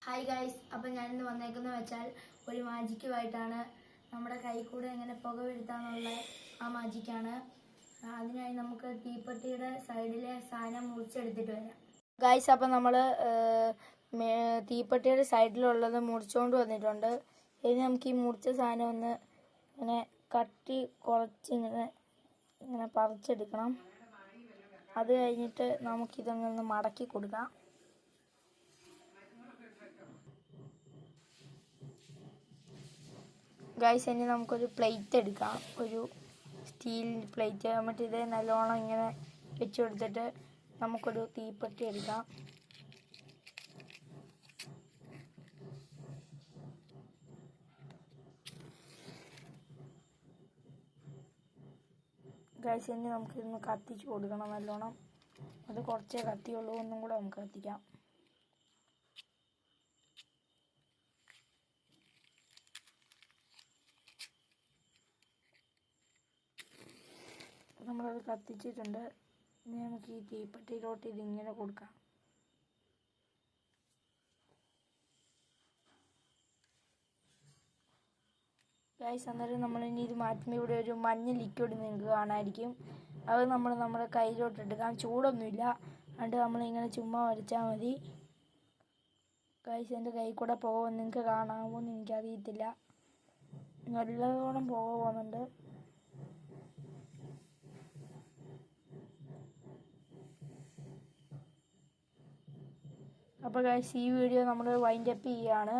Hi guys, അപ്പം ഞാനിന്ന് വന്നേക്കുന്നത് വെച്ചാൽ ഒരു മാജിക്കുമായിട്ടാണ്. നമ്മുടെ കൈ കൂടെ എങ്ങനെ പുക വീഴ്ത്താന്നുള്ള ആ മാജിക്കാണ്. അതിനായി നമുക്ക് തീപ്പെട്ടിയുടെ സൈഡിലെ സാധനം മുറിച്ചെടുത്തിട്ട് വരാം. ഗൈസ്, അപ്പം നമ്മൾ തീപ്പെട്ടിയുടെ സൈഡിലുള്ളത് മുറിച്ചുകൊണ്ട് വന്നിട്ടുണ്ട്. ഇനി നമുക്ക് ഈ മുറിച്ച സാധനം ഒന്ന് ഇങ്ങനെ കട്ടി കുറച്ച് ഇങ്ങനെ പറിച്ചെടുക്കണം. അത് കഴിഞ്ഞിട്ട് നമുക്കിതൊന്ന് മടക്കി കൊടുക്കാം. ഗൈസ്, ഇനി നമുക്കൊരു പ്ലേറ്റ് എടുക്കാം, ഒരു സ്റ്റീൽ പ്ലേറ്റ്. എന്നിട്ട് ഇത് നല്ലോണം ഇങ്ങനെ വെച്ച് കൊടുത്തിട്ട് നമുക്കൊരു തീപ്പെട്ടി എടുക്കാം. ഗൈസ്, ഇനി നമുക്കിതൊന്ന് കത്തിച്ച് കൊടുക്കണം നല്ലോണം. അത് കുറച്ചേ കത്തിയുള്ളൂ, ഒന്നും കൂടെ നമുക്ക് കത്തിക്കാം. നമ്മളത് കത്തിച്ചിട്ടുണ്ട്. ഇനി നമുക്ക് ഈ തീപ്പെട്ടിയിലോട്ട് ഇതിങ്ങനെ കൊടുക്കാം. ഗൈസ്, അന്നേരം നമ്മളിനി ഇത് മാറ്റുമ്പോൾ ഇവിടെ ഒരു മഞ്ഞ ലിക്വിഡ് നിങ്ങൾക്ക് കാണാമായിരിക്കും. അത് നമ്മുടെ കയ്യിലോട്ട് എടുക്കാം. ചൂടൊന്നുമില്ല, അതുകൊണ്ട് നമ്മളിങ്ങനെ ചുമ്മാ വരച്ചാൽ മതി. ഗൈസ്, എൻ്റെ കൈ കൂടെ പുക നിങ്ങൾക്ക് കാണാമോ എന്ന് എനിക്കറിയത്തില്ല. നല്ലോണം പുക പോകുന്നുണ്ട്. അപ്പോൾ ഗൈസ്, ഈ വീഡിയോ നമ്മൾ വൈൻഡപ്പ് ചെയ്യുകയാണ്.